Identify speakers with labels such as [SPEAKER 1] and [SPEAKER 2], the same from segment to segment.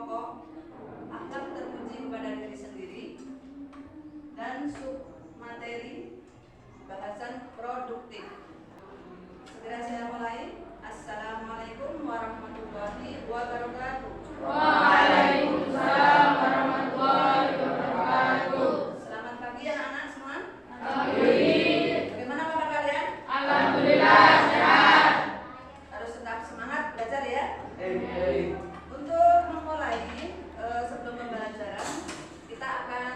[SPEAKER 1] pokok, akhlak terpuji kepada diri sendiri, dan submateri bahasan produktif. Segera saya mulai. Assalamualaikum warahmatullahi wabarakatuh.
[SPEAKER 2] Waalaikumsalam warahmatullahi wabarakatuh.
[SPEAKER 1] Selamat pagi anak-anak semua.
[SPEAKER 2] Pagi.
[SPEAKER 1] Bagaimana kabar kalian?
[SPEAKER 2] Alhamdulillah sehat.
[SPEAKER 1] Harus tetap semangat belajar ya.
[SPEAKER 2] Hey.
[SPEAKER 1] Untuk memulai sebelum pembelajaran, kita akan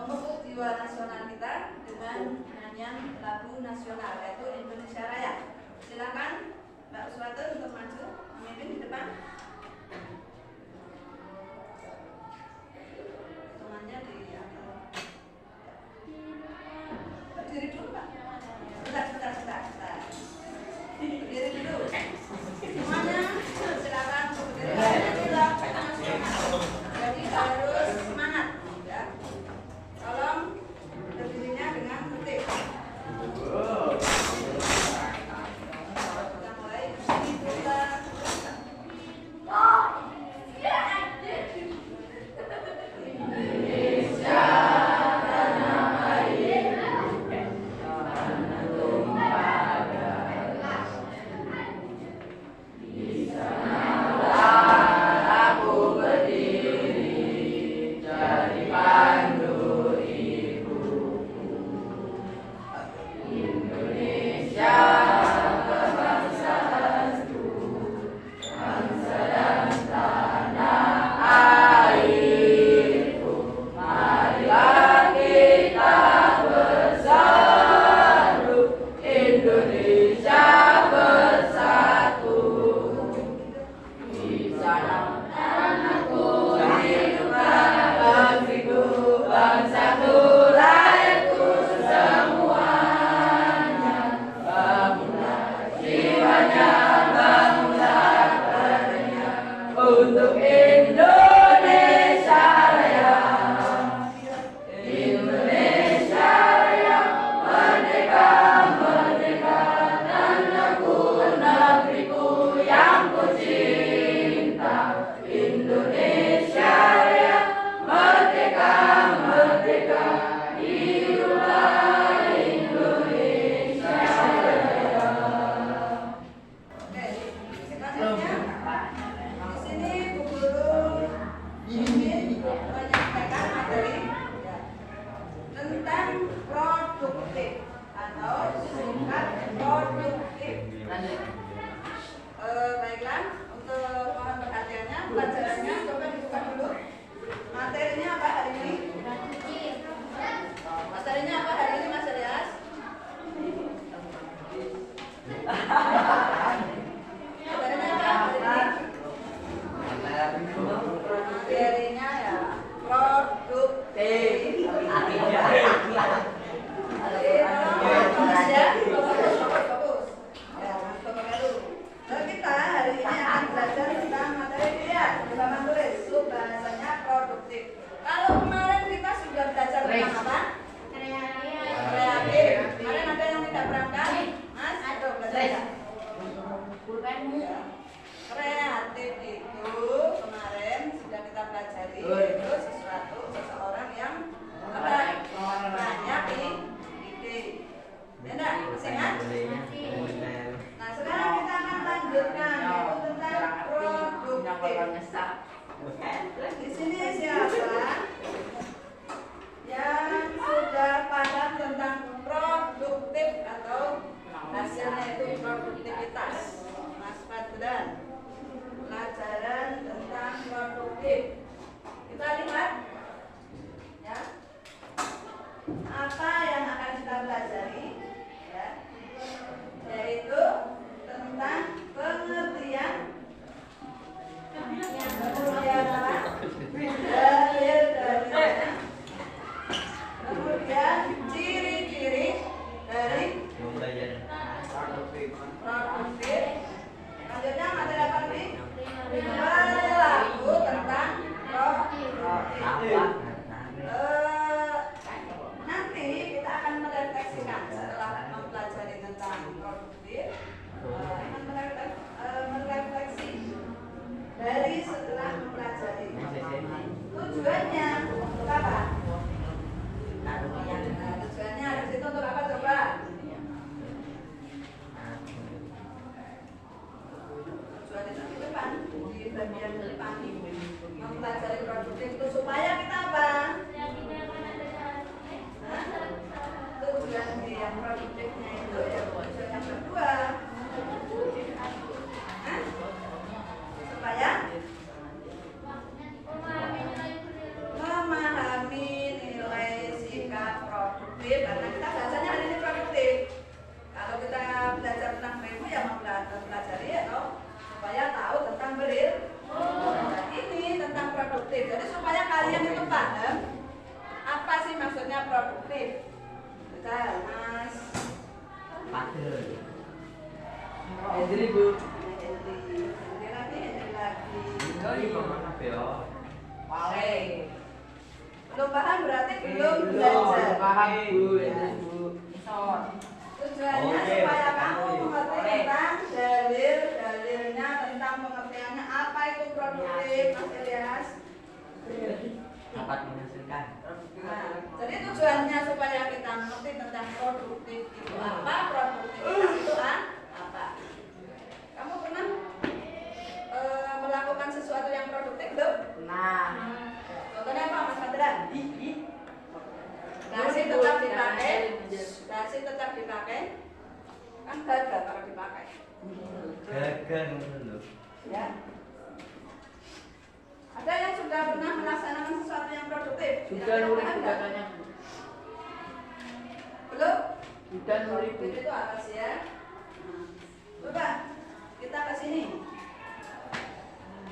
[SPEAKER 1] memupuk jiwa nasional kita dengan nyanyian lagu nasional yaitu Indonesia Raya. Silakan Mbak Uswatu untuk maju memimpin di depan. Temannya di berdiri dulu Mbak. Sebentar. Berdiri dulu. Semuanya silakan berdiri. Jadi harus semangat ya. Tolong berdirinya dengan tertib. Kita mulai.
[SPEAKER 2] Untuk Indonesia Raya, Indonesia Raya, merdeka, merdeka, tanahku, negeriku yang ku cinta. Indonesia Raya, merdeka, merdeka, hiduplah Indonesia Raya.
[SPEAKER 1] Oke, selanjutnya. Di sini Bu Guru ingin menyampaikan materi ya, tentang produktif atau singkat produktif. Baiklah, untuk mohon perhatiannya, pelajarannya coba dibuka dulu. Materinya apa hari ini? Materinya apa hari ini Mas Elias? Materinya apa hari ini? Materinya ya produktif. Fokus. Ya, fokus dulu. Lalu kita hari ini akan belajar tentang materi dia bersama tulis sub bahasanya produktif. Kalau kemarin kita sudah belajar tentang apa? Kreatif. Kemarin ada yang tidak berangkat? Mas, ayo belajar. Kreatif itu kemarin sudah kita pelajari yaitu seseorang yang banyak ide. Ya enggak? Masih ingat? Nah, sekarang kita akan lanjutkan yaitu tentang produktif. Di sini siapa yang sudah paham tentang produktif atau hasilnya itu produktivitas? Mas Fadlan, pelajaran tentang produktif. Kita lihat ya, apa yang akan kita pelajari ya, yaitu tentang pengertian kemudian apa? Dalil-dalilnya, kemudian ciri-ciri dari produktif. Selanjutnya materi apa nih? Perilaku tentang produktif. Nanti kita akan merefleksikan.
[SPEAKER 2] Hendri Bu.
[SPEAKER 1] Hendri lagi.
[SPEAKER 2] Ini kemana ya?
[SPEAKER 1] Paling. Belum paham berarti belum
[SPEAKER 2] Belum
[SPEAKER 1] belajar.
[SPEAKER 2] paham Bu, Hendri Bu.
[SPEAKER 1] Tujuannya supaya kamu mengerti tentang dalilnya, tentang pengertiannya apa itu produktif, Mas Elias.
[SPEAKER 2] Dapat menghasilkan.
[SPEAKER 1] Nah, jadi tujuannya supaya kita mengerti tentang produktif itu apa, produktivitas itu apa. Kamu pernah melakukan sesuatu yang produktif belum?
[SPEAKER 2] Nah,
[SPEAKER 1] Contohnya apa, Mas Fadran? Nasi tetap dipakai, kan gagal kalau dipakai.
[SPEAKER 2] gagal dulu.
[SPEAKER 1] Ya. Ada yang sudah pernah melaksanakan sesuatu yang produktif?
[SPEAKER 2] Sudah nulis katanya.
[SPEAKER 1] Belum?
[SPEAKER 2] Sudah nulis.
[SPEAKER 1] Produktif itu apa sih ya? Coba kita ke sini.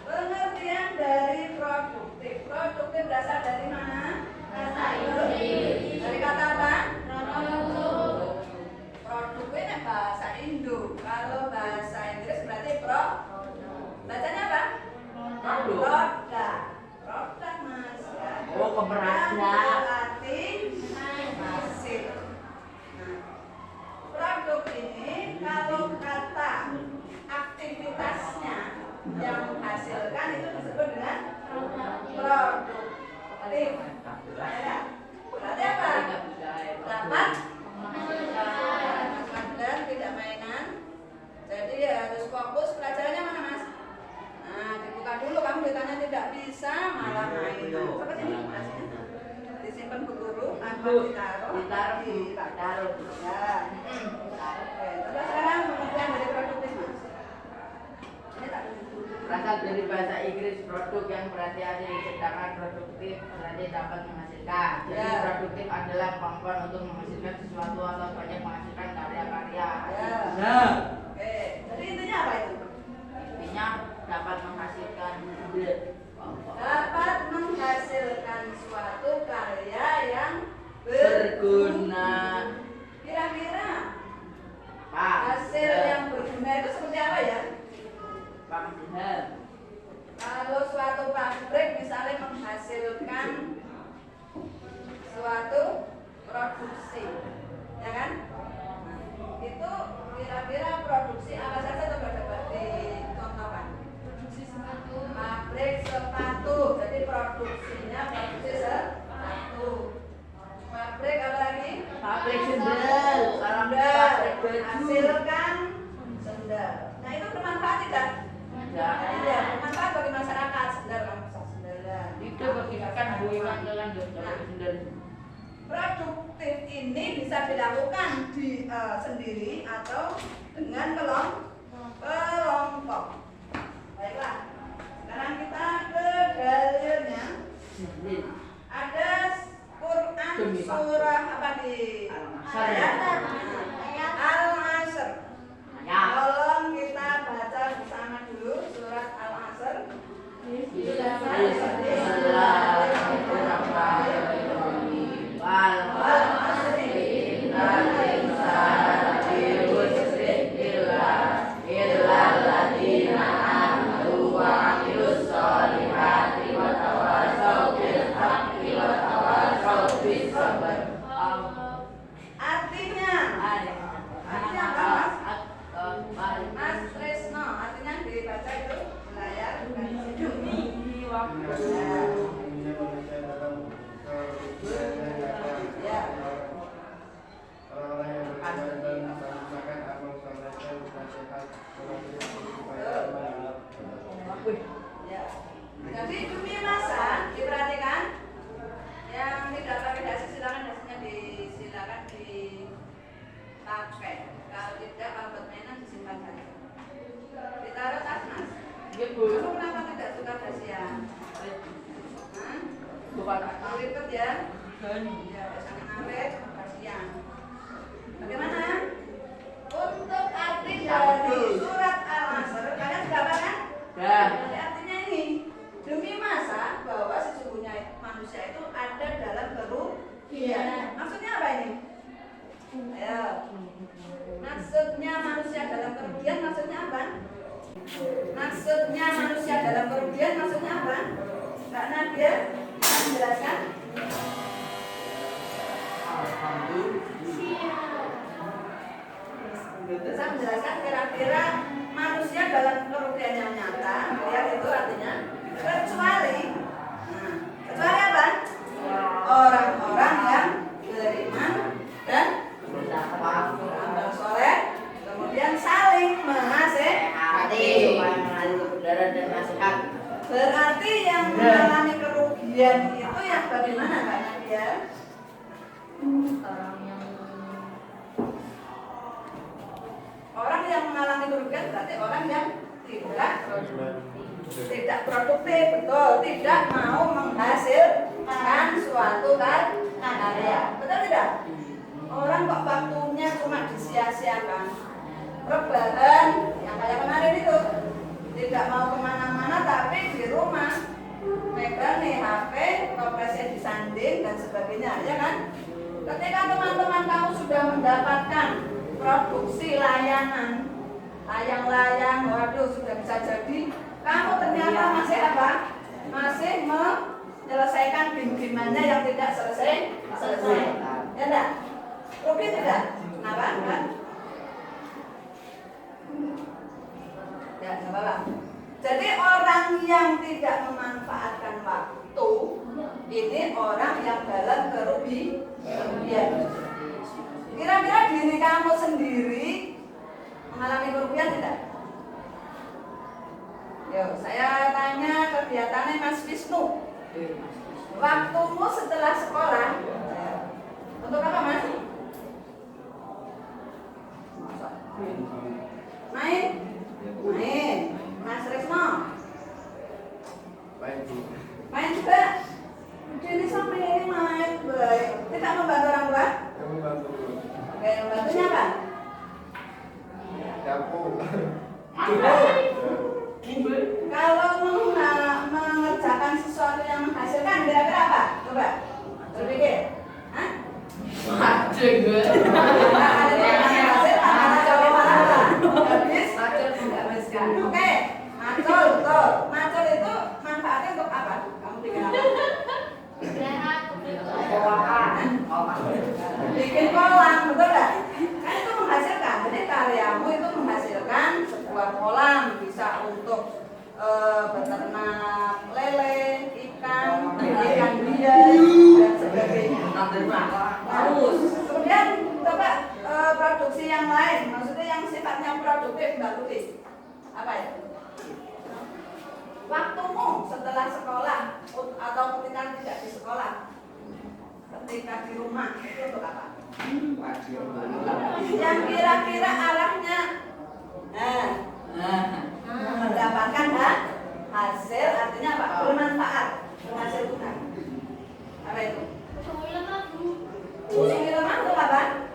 [SPEAKER 1] Pengertian dari produktif. Produktif berasal dari mana? Kata Inggris. Dari kata apa? Produk ini bahasa Indo. Kalau bahasa Inggris berarti bacanya apa? Produk. Produk Mas ya.
[SPEAKER 2] Oh, keberadaan.
[SPEAKER 1] Berarti hasil. Nah, produk ini kalau kata aktivitasnya yang menghasilkan itu disebut dengan produktif. Ya. Berarti apa? Dapat dan tidak mainan. Jadi harus fokus pelajarannya mana Mas? Nah, dibuka dulu, kamu ditanya tidak bisa malah main. Coba sini nasinya. Disimpan Bu Guru, atau ditaruh di taruh. Ya. Oke, terus sekarang pengertian dari produktif Mas. Ini tak
[SPEAKER 2] Berasal dari bahasa Inggris produk yang berarti hasil, sedangkan produktif berarti dapat menghasilkan. Jadi
[SPEAKER 1] Ya.
[SPEAKER 2] produktif adalah kemampuan untuk menghasilkan sesuatu atau banyak menghasilkan karya-karya.
[SPEAKER 1] Ya.
[SPEAKER 2] Nah,
[SPEAKER 1] Oke, jadi intinya apa itu?
[SPEAKER 2] intinya dapat menghasilkan
[SPEAKER 1] Dapat menghasilkan suatu karya yang
[SPEAKER 2] berguna.
[SPEAKER 1] Kira-kira
[SPEAKER 2] Pak,
[SPEAKER 1] hasil yang berguna itu seperti apa ya?
[SPEAKER 2] Pak,
[SPEAKER 1] Kalau suatu pabrik misalnya menghasilkan suatu produksi, ya kan? Itu kira-kira produksi apa saja coba dicontohkan?
[SPEAKER 3] Produksi sepatu.
[SPEAKER 1] Pabrik sepatu, jadi produksinya produksi sepatu. Pabrik apa lagi?
[SPEAKER 2] pabrik sendal, salam
[SPEAKER 1] Sendal,
[SPEAKER 2] pabrik baju.
[SPEAKER 1] hasilkan sendal. Nah itu bermanfaat tidak?
[SPEAKER 2] Ya,
[SPEAKER 1] Iya, bermanfaat bagi masyarakat. Sendal kan bisa sendalan.
[SPEAKER 2] itu bagikan buikan jalan sendal.
[SPEAKER 1] Produktif ini bisa dilakukan sendiri atau dengan kelompok. Baiklah, sekarang kita ke dalilnya. Ada Quran surah apa di Al-Asr.
[SPEAKER 2] Ya.
[SPEAKER 1] Tolong kita baca bersama dulu surat Al-Asr.
[SPEAKER 2] Bismillahirrahmanirrahim. Wal asri innal insana lafi khusr illa alladziina aamanu wa 'amilus sholihati wa tawassaw bil haqqi wa tawassaw bis sabr.
[SPEAKER 1] Artinya apa Mas? Mas Tresno, artinya dibaca itu layar ya. Ya. Jadi demi masa diperhatikan yang tidak pakai dasi silakan dasinya disilakan dipakai. Kalau tidak kalau buat mainan disimpan saja. Ditaruh tas Mas. Kamu kenapa tidak suka dasian? Hah? Mau ribet ya? Ya, jangan ngaret dasian. Bagaimana? Untuk arti dari surat Al-Asr kalian sudah apa kan? Jadi artinya ini demi masa bahwa sesungguhnya manusia itu ada dalam kerugian. Maksudnya apa ini? Ayo. Maksud Maksudnya manusia dalam kerugian maksudnya apa? Kak Nadia bisa menjelaskan? Bisa menjelaskan kira-kira manusia dalam kerugian yang nyata, lihat itu artinya kecuali apa? Orang-orang yang beriman dan beramal soleh, kemudian saling menasehati.
[SPEAKER 2] Dan nasihat.
[SPEAKER 1] Berarti yang mengalami kerugian itu yang bagaimana Kak Nadia? Orang yang mengalami kerugian berarti orang yang tidak produktif, betul, tidak mau menghasilkan suatu karya, betul tidak? Orang kok waktunya cuma disia-siakan, rebahan, yang kayak kemarin itu, tidak mau kemana-mana tapi di rumah megang nih HP, kompresnya disanding dan sebagainya, ya kan? Ketika teman-teman kamu sudah mendapatkan produksi layanan, layang-layang, waduh sudah bisa jadi, kamu ternyata masih apa? Masih menyelesaikan game-gamenya yang tidak selesai. Ya enggak? Rugi tidak? Kenapa? Enggak? Ya, enggak apa-apa. Jadi orang yang tidak memanfaatkan waktu, ini orang yang dalam kerugian. Kira-kira diri kamu sendiri mengalami kerugian tidak? Yo, saya tanya kegiatannya Mas Wisnu. Waktumu setelah sekolah untuk apa Mas? Main? Main. Mas Resno? Main juga? Jadi sampai ini main baik. Tidak membantu orang tua? Oke, membantunya apa? Kalau mengerjakan sesuatu yang menghasilkan kira-kira apa? Coba berpikir. Hah? Oke, macul, betul. Macul itu manfaatnya untuk apa? Kamu bikin apa? Bikin kolam, betul nggak? Kan itu menghasilkan. Jadi karyamu itu menghasilkan sebuah kolam, bisa untuk beternak lele, ikan hias dan sebagainya. Bagus. Kemudian coba produksi yang lain, maksudnya yang sifatnya produktif, Mbak Tuti. Apa ya? Waktumu setelah sekolah atau ketika tidak di sekolah, ketika di rumah itu untuk apa? Yang kira-kira arahnya mendapatkan hasil, artinya apa? Bermanfaat, menghasilkan. Apa itu? Usungi lemah untuk apa?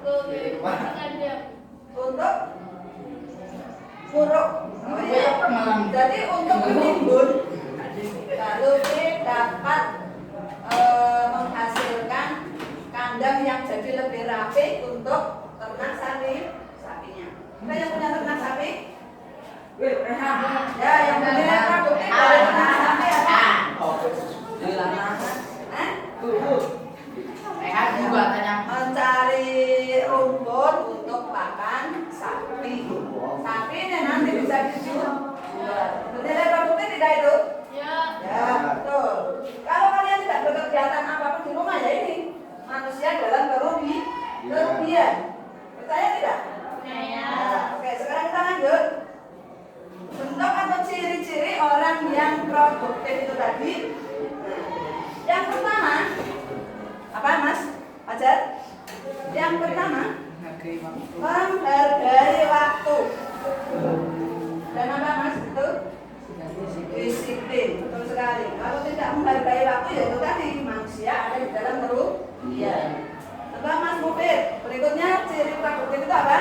[SPEAKER 1] Untuk buruk. Oh, ya. Jadi untuk menimbun, lalu dapat menghasilkan kandang yang jadi lebih rapi untuk ternak sapinya. Kita yang punya ternak sapi? Ya, yang punya produktif dari ternak sapi apa? Mencari rumput untuk pakan sapi. Sapi ini nanti bisa dijual. Bernilai produktif tidak itu? Ya, betul. Kalau kalian tidak berkegiatan apapun di rumah ya ini manusia dalam kerugian. Percaya tidak? Nah, oke, sekarang kita lanjut. Bentuk atau ciri-ciri orang yang produktif itu tadi. Yang pertama, apa Mas? Fajar? Yang pertama, menghargai waktu. Dan apa Mas itu? Disiplin, betul sekali. Kalau tidak menghargai waktu ya itu tadi manusia ada di dalam kerugian. Coba Mas Mufid, berikutnya ciri produktif itu apa?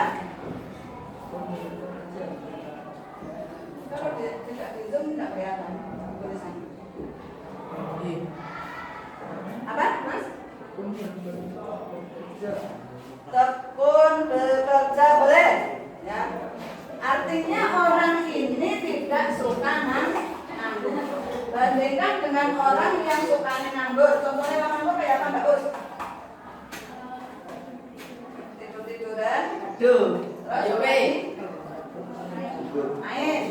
[SPEAKER 1] Kalau tidak di Zoom tidak kelihatan tulisannya. Apa Mas? Tekun bekerja boleh, ya. Artinya orang ini tidak suka nganggur. Bandingkan dengan orang yang suka nganggur. Contohnya orang nganggur kayak apa Mbak Us? Tidur-tiduran.
[SPEAKER 2] Terus
[SPEAKER 1] Main.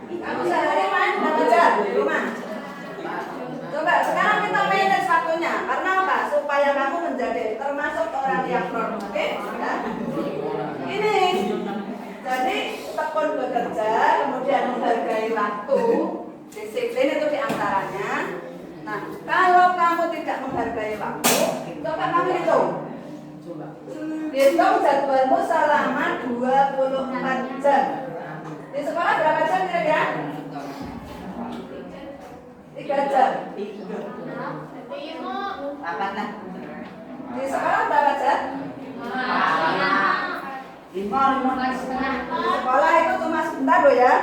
[SPEAKER 1] Kamu sehari main berapa jam di rumah? Coba sekarang kita manage waktunya. Karena apa? Supaya kamu menjadi termasuk orang yang produktif. Ya. Ini. Jadi tekun bekerja, kemudian menghargai waktu, disiplin itu diantaranya. Nah, kalau kamu tidak menghargai waktu, coba kamu hitung. Hitung jadwalmu selama 24 jam. Di sekolah berapa jam kira-kira? 3 jam. Di sekolah berapa jam?
[SPEAKER 2] 5 setengah.
[SPEAKER 1] Di sekolah itu cuma sebentar loh ya.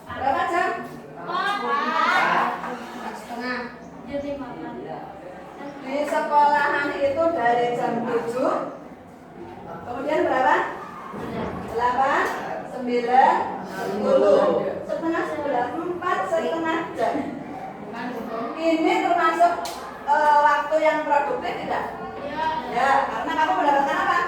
[SPEAKER 1] Berapa jam? Setengah. Di sekolahan itu dari jam 7. Kemudian berapa? 8, 9, 10. Setengah 11, 4,5 jam. Ini termasuk waktu yang produktif tidak? Ya, karena kamu mendapatkan apa?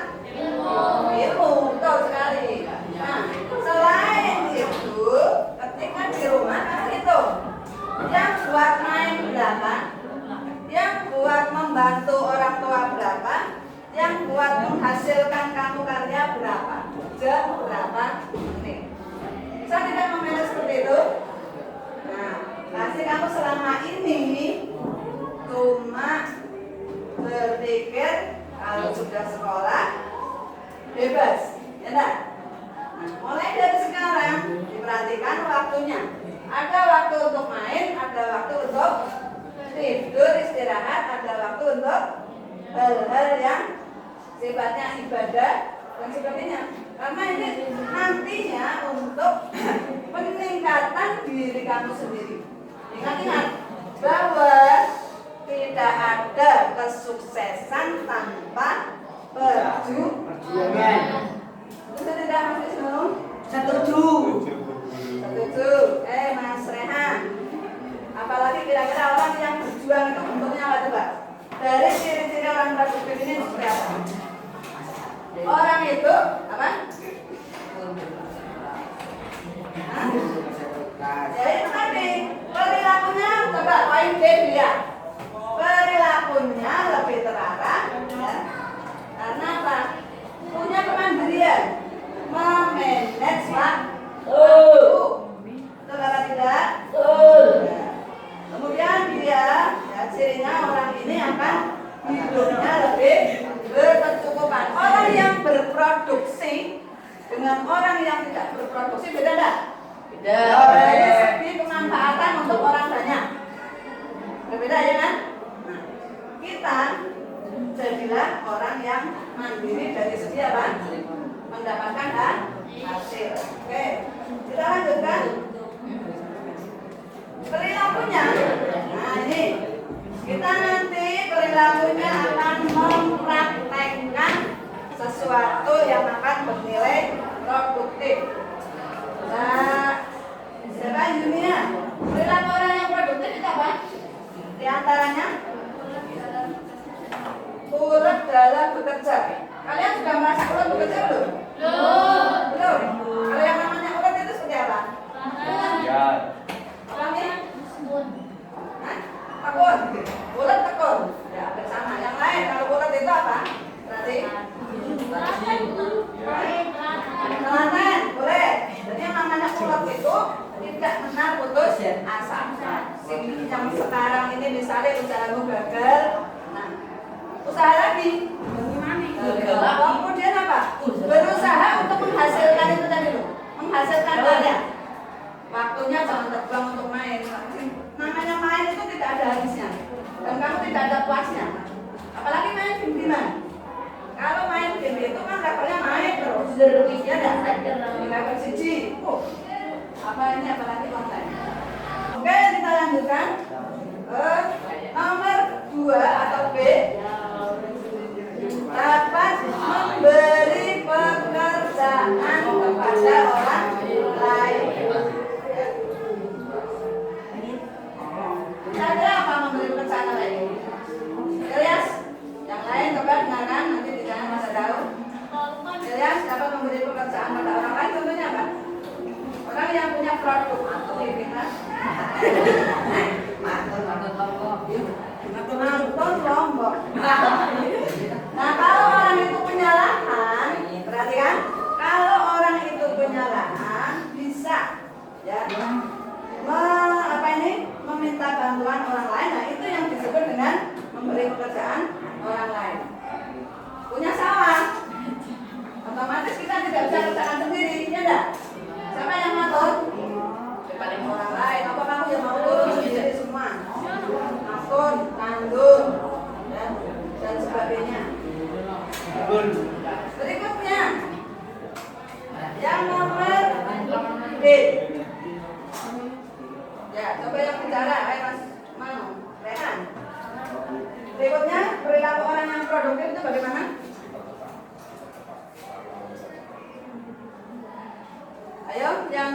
[SPEAKER 1] Ilmu, betul sekali. Nah, selain itu, ketika di rumah kamu hitung yang buat main berapa, yang buat membantu orang tua berapa, yang buat menghasilkan kamu karya berapa, jam berapa menit. Bisa tidak memanage seperti itu? Nah, pasti kamu selama ini cuma berpikir kalau sudah sekolah bebas, ya enggak? Nah, mulai dari sekarang diperhatikan waktunya. Ada waktu untuk main, ada waktu untuk tidur, istirahat, ada waktu untuk hal-hal yang sifatnya ibadah dan sebagainya. Karena ini nantinya untuk peningkatan diri kamu sendiri. Ingat-ingat bahwa tidak ada kesuksesan tanpa perjuangan. Betul tidak Mas Wisnu? Setuju. Mas Rehan. Apalagi kira-kira orang yang berjuang itu bentuknya apa coba? Dari ciri-ciri orang produktif ini seperti apa? Orang itu apa? Ya itu tadi perilakunya coba poin B dilihat. Perilakunya lebih terarah, ya. Karena apa? Punya kemandirian, memanage waktu. Betul apa tidak? Ya. Kemudian dia, ya, cirinya orang ini akan hidupnya lebih berkecukupan. Orang yang berproduksi dengan orang yang tidak berproduksi beda enggak?
[SPEAKER 2] Beda.
[SPEAKER 1] Dari segi pemanfaatan untuk orang banyak. Berbeda ya kan? Nah, kita jadilah orang yang mandiri dari segi apa? Mendapatkan hasil. Oke, kita lanjutkan. Perilakunya. Nah ini kita nanti perilakunya akan mempraktekkan sesuatu yang akan bernilai produktif. Nah, siapa Yunia? Perilaku orang yang produktif itu apa? Di antaranya ulet dalam bekerja. Kalian sudah merasa ulet bekerja belum? Belum. Kalau yang namanya ulet itu seperti apa?
[SPEAKER 3] Ya.
[SPEAKER 1] Orangnya? Tekun. Ulet tekun. Ya, bersama. Yang lain kalau ulet itu apa? Berarti telaten, boleh. Jadi yang namanya ulet itu tidak benar putus asa. Yang sekarang ini misalnya usahamu gagal, nah usaha lagi. Kemudian apa? Berusaha untuk menghasilkan itu tadi loh, menghasilkan karya. Waktunya jangan terbuang untuk main. Namanya main itu tidak ada habisnya, dan kamu tidak ada puasnya. Apalagi main game-gamean. Kalau main game itu kan levelnya naik terus. Ya enggak? Di level 1. Apa ini apalagi online. Oke, kita lanjutkan. Nomor 2 atau B. Dapat Nonton Lombok. Nah, kalau orang itu punya lahan, perhatikan, kalau orang itu punya lahan bisa ya meminta bantuan orang lain. Nah, itu yang disebut dengan memberi pekerjaan orang lain. Punya sawah, otomatis kita tidak bisa kerjakan sendiri, ya enggak? Siapa yang ngatur? Orang lain. Apa kamu yang mau urus sendiri semua? Akun, tandung, dan sebagainya. Berikutnya, yang nomor B. Ya, coba yang bicara, Mas Manu, Rehan. Berikutnya, perilaku orang yang produktif itu bagaimana? Ayo, yang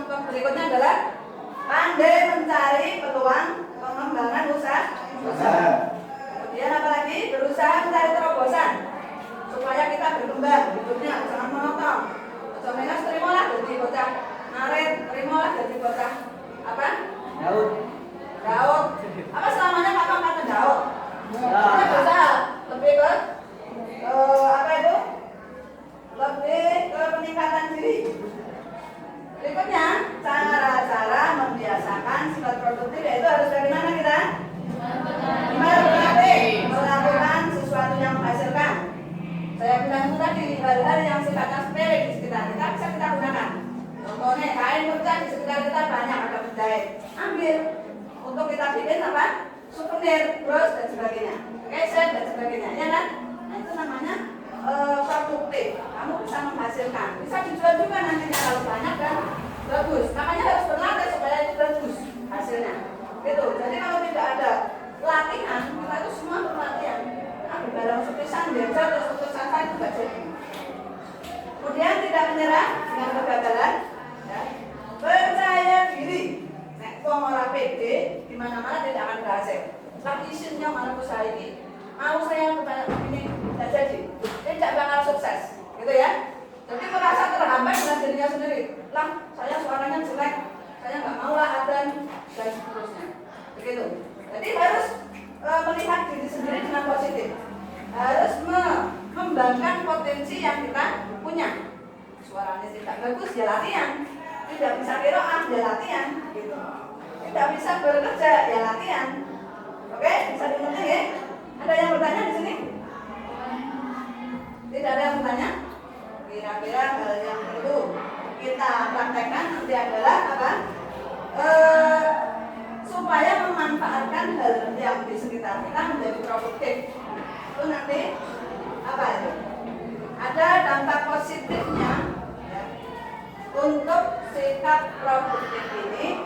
[SPEAKER 1] berikutnya adalah pandai mencari peluang pengembangan usaha. Kemudian apa lagi? Berusaha mencari terobosan supaya kita berkembang hidupnya, jangan monoton. Contohnya terimalah jadi bocah naret, terimalah jadi bocah apa? Daud. Apa selamanya kakak kata Daud? Kita berusaha lebih ke apa itu? Lebih ke peningkatan diri. Berikutnya, cara-cara membiasakan sifat produktif yaitu harus bagaimana kita? Melakukan sesuatu yang menghasilkan. Saya bilang itu tadi, hal-hal yang sifatnya sepele di sekitar kita bisa kita gunakan. Contohnya, kain pecah di sekitar kita banyak, ada penjahit. Ambil untuk kita bikin apa? Souvenir, bros dan sebagainya, keset dan sebagainya, ya kan? Nah, itu namanya produktif. Kamu bisa menghasilkan, bisa dijual juga nantinya kalau banyak dan bagus. Makanya harus berlatih supaya itu bagus hasilnya. Gitu. Jadi kalau tidak ada latihan, kita itu semua berlatihan. Ambil barang sepisan, jajah, terus sepisan itu gak jadi. Kemudian tidak menyerah dengan kegagalan. Ya. Percaya diri. Nek wong ora pede, di mana-mana tidak akan berhasil. Lagi isinya mana usaha ini. Mau saya kepada ini tidak jadi, tidak bakal sukses, gitu ya. Jadi merasa terhambat dengan dirinya sendiri. Lah, saya suaranya jelek, saya nggak mau lah adan dan seterusnya. Begitu. Jadi harus melihat diri sendiri dengan positif. Harus mengembangkan potensi yang kita punya. Suaranya tidak bagus, ya latihan. Tidak bisa qiraah, ya latihan. Gitu. Tidak bisa bekerja, ya latihan. Oke, bisa dimengerti ya? Ada yang bertanya di sini? Tidak ada yang bertanya? Kira-kira hal yang perlu kita praktekkan nanti adalah apa? Supaya memanfaatkan hal yang di sekitar kita menjadi produktif. Itu nanti apa itu? Ada dampak positifnya ya, untuk sikap produktif ini.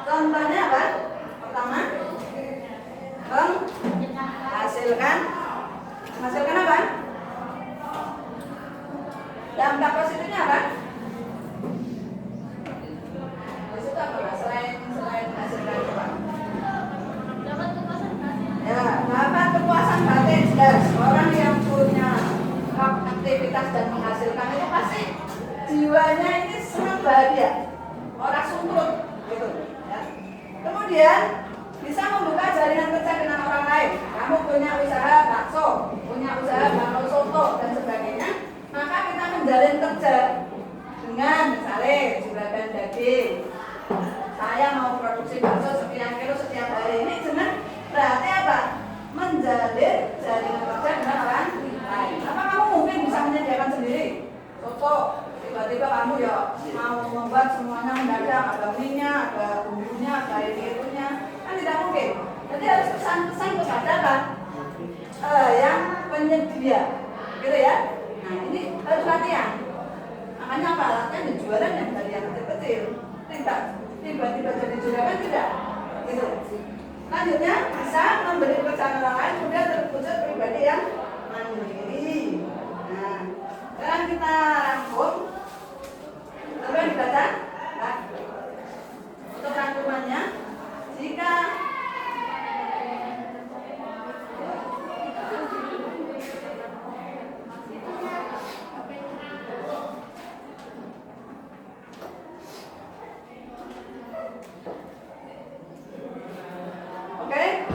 [SPEAKER 1] Contohnya apa? Pertama, menghasilkan apa? Dampak positifnya apa? Itu apa? Selain menghasilkan apa? Dapat kepuasan batin. Ya, dapat kepuasan batin. Jelas. Orang yang punya aktivitas dan menghasilkan itu pasti jiwanya ini senang bahagia. Orang suntuk gitu. Ya. Kemudian bisa membuka jaringan kerja dengan orang lain. Kamu punya usaha bakso, punya usaha bakso soto dan sebagainya, maka kita menjalin kerja dengan misalnya juragan daging. Saya mau produksi bakso sekian kilo setiap hari ini, dengan berarti apa? Menjalin jaringan kerja dengan orang lain. Apa kamu mungkin bisa menyediakan sendiri soto? Tiba-tiba kamu ya mau membuat semuanya mendadak, ada minyak, ada bumbunya, ada itunya, kan tidak mungkin. Jadi harus pesan-pesan kepada apa? Yang penyedia, gitu ya. Nah ini harus latihan. Makanya apa? Latihan di jualan yang dari yang kecil-kecil. Tidak tiba-tiba jadi juragan, tidak. Gitu. Lanjutnya bisa memberi pekerjaan orang lain, sudah terwujud pribadi yang mandiri. Nah, sekarang kita rangkum. Coba dibaca. Nah, untuk rangkumannya, jika Oke,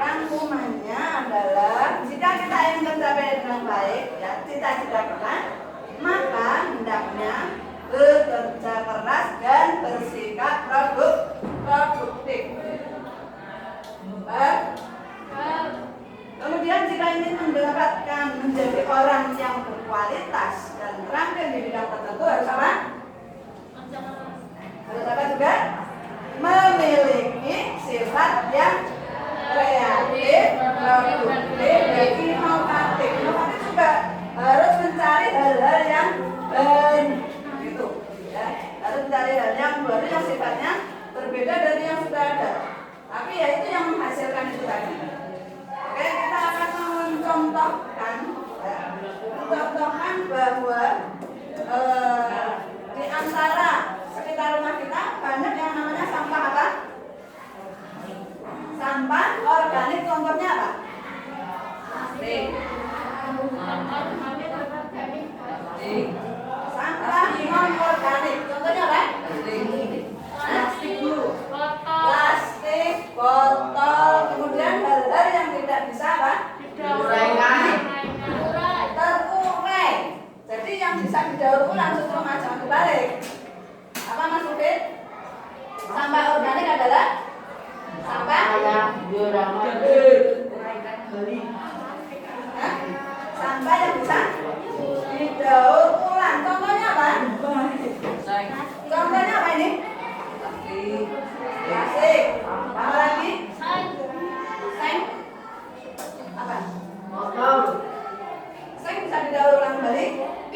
[SPEAKER 1] rangkumannya adalah jika kita ingin mencapai dengan baik, ya cita-cita kita, maka hendaknya bekerja keras dan bersikap produktif. Kemudian jika ingin mendapatkan menjadi orang yang berkualitas dan terampil di bidang tertentu harus apa? Harus apa juga? Memiliki sifat yang kreatif, produktif, dan inovatif. Inovatif juga harus mencari hal-hal yang baru, gitu. Ya, harus mencari hal yang baru yang sifatnya berbeda dari yang sudah ada. Tapi ya itu yang menghasilkan itu tadi. Oke, kita akan mencontohkan bahwa di antara sekitar rumah kita banyak yang namanya sampah apa? Sampah organik, contohnya apa? Plastik. Sampah non organik, contohnya apa? Plastik dulu. Plastik, botol, kemudian hal-hal yang tidak bisa apa? Terurai. Jadi yang bisa didaur ulang justru jangan dibalik. Apa Mas Rufin? Sampah organik adalah sampah sampah yang bisa didaur ulang. Contohnya apa? Contohnya apa ini? Plastik. Apa lagi? Seng. Apa? Seng bisa didaur ulang kembali?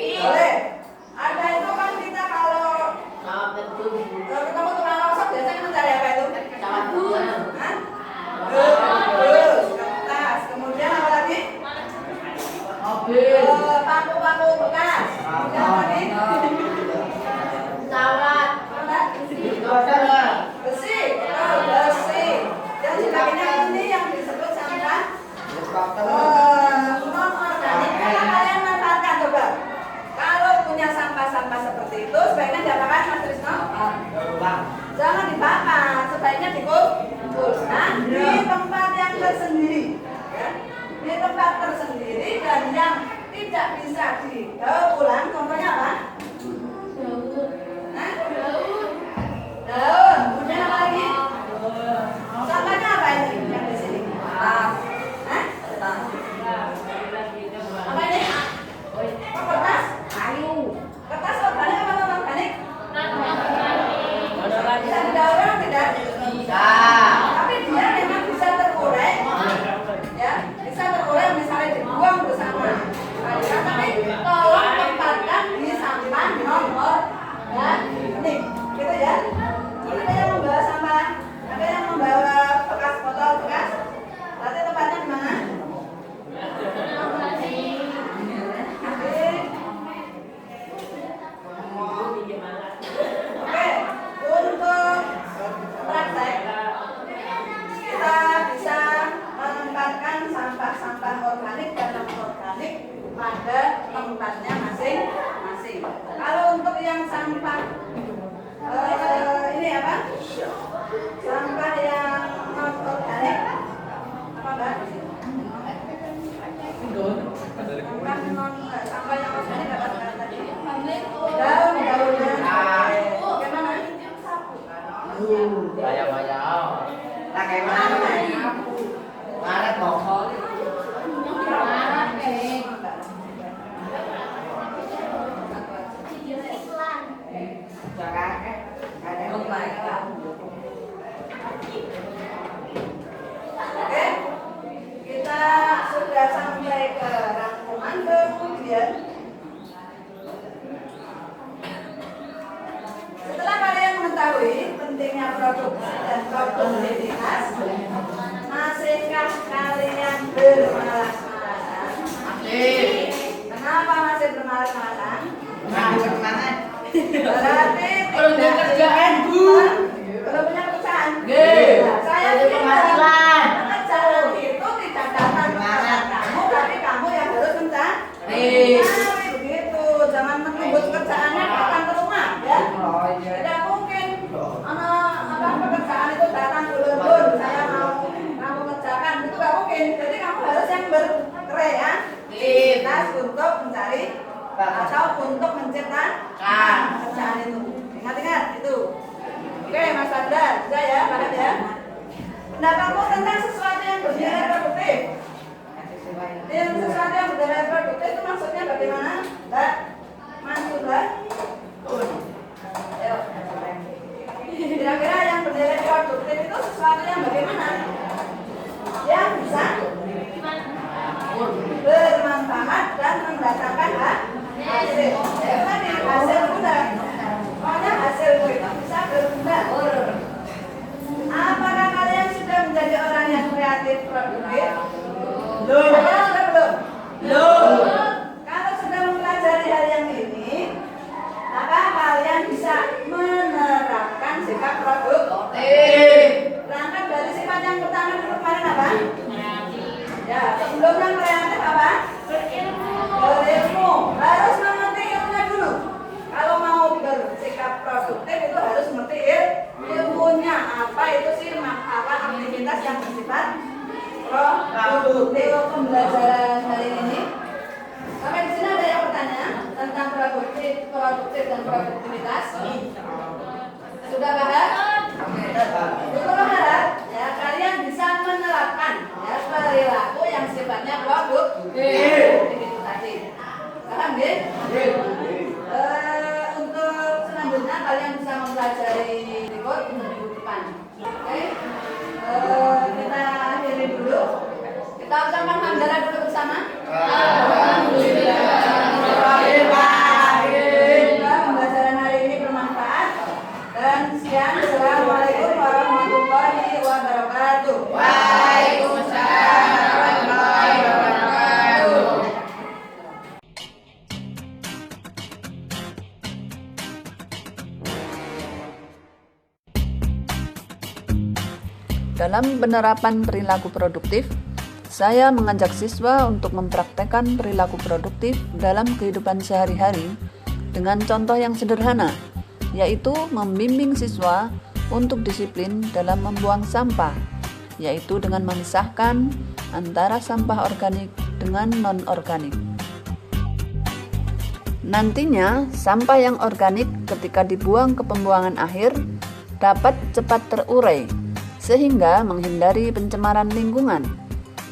[SPEAKER 1] Boleh. Ada itu kan kita kalau ketemu tukang rosok biasanya mencari apa itu? Hah? Bus, kertas. Kemudian apa lagi? Paku-paku bekas. Kemudian apa lagi? Besi. Besi. Dan sebagainya ini yang disebut sampah non organik. Karena kalian manfaatkan coba. Kalau punya sampah-sampah seperti itu, sebaiknya diapakan, Mas Trisno? Jangan dibakar, sebaiknya dikumpulkan di tempat yang tersendiri, ya. Di tempat tersendiri dan yang tidak bisa didaur ulang. Contohnya apa? Daun. Kemudian apa lagi? Contohnya apa ini yang di sini? Apa ini? Kertas? Kertas organik apa non organik? Bisa didaur ulang tidak? Tapi dia memang bisa terurai, ya, bisa terurai misalnya dibuang bersama. Tapi tolong tempatkan di sampah non organik, gitu ya. Ada yang membawa sampah, ada yang membawa bekas botol bekas. Berarti tempatnya di mana? Oke, untuk praktek kita bisa menempatkan sampah-sampah organik dan non organik pada tempatnya masing-masing. Kalau untuk yang sampah ini apa? Sampah yang non organik apa Mbak? Sampah yang organik apa tadi? Daun-daunan. Bagaimana? Oke, kita sudah sampai ke rangkuman. Kemudian setelah kalian mengetahui pentingnya produksi dan produktivitas, masihkah kalian tugas untuk mencari atau untuk menciptakan pekerjaan itu. Ingat-ingat itu. Oke, Mas Fadlan, bisa ya, paham ya? Pendapatmu tentang sesuatu yang bernilai produktif. Yang sesuatu yang bernilai produktif itu maksudnya bagaimana, Mbak? Mansura? Ayo. Kira-kira yang bernilai produktif itu sesuatu yang bagaimana? Yang bisa bermanfaat dan mendatangkan hasil. Ya, tadi hasil guna. Pokoknya hasil itu bisa berguna. Apakah kalian sudah menjadi orang yang kreatif produktif? Belum. Kalau sudah mempelajari hal yang ini, maka kalian bisa menerapkan sikap produktif. Berangkat dari sifat yang pertama dulu kemarin apa? Ya, sebelumnya kreatif apa? Berilmu. Harus mengerti ilmunya dulu. Kalau mau bersikap produktif itu harus mengerti ilmunya. Apa itu sih apa aktivitas yang bersifat produktif. Pembelajaran hari ini sampai di sini ada yang bertanya tentang produktif dan produktivitas. Sudah paham? Itu berharap ya kalian bisa menerapkan ya perilaku yang sifatnya produktif itu tadi. Paham ya? Untuk selanjutnya kalian bisa mempelajari berikut minggu depan. Oke? Kita akhiri dulu. Kita ucapkan hamdalah dulu bersama. Alhamdulillah. Pembelajaran hari ini bermanfaat. Dan sekian. Assalamualaikum warahmatullahi wabarakatuh. Waalaikumsalam warahmatullahi wabarakatuh.
[SPEAKER 3] Dalam penerapan perilaku produktif, saya mengajak siswa untuk mempraktekkan perilaku produktif dalam kehidupan sehari-hari dengan contoh yang sederhana, yaitu membimbing siswa untuk disiplin dalam membuang sampah, yaitu dengan memisahkan antara sampah organik dengan non-organik. Nantinya, sampah yang organik ketika dibuang ke pembuangan akhir dapat cepat terurai, sehingga menghindari pencemaran lingkungan.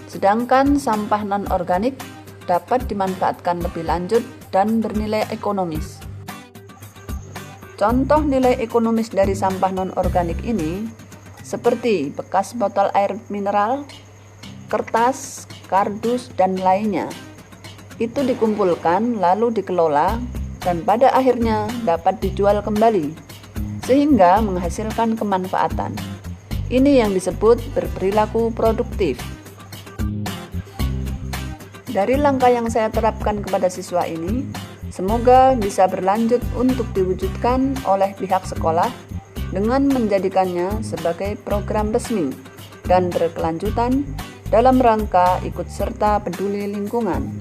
[SPEAKER 3] Sedangkan sampah non-organik dapat dimanfaatkan lebih lanjut dan bernilai ekonomis. Contoh nilai ekonomis dari sampah non-organik ini seperti bekas botol air mineral, kertas, kardus, dan lainnya. Itu dikumpulkan lalu dikelola dan pada akhirnya dapat dijual kembali, sehingga menghasilkan kemanfaatan. Ini yang disebut berperilaku produktif. Dari langkah yang saya terapkan kepada siswa ini, semoga bisa berlanjut untuk diwujudkan oleh pihak sekolah dengan menjadikannya sebagai program resmi dan berkelanjutan dalam rangka ikut serta peduli lingkungan.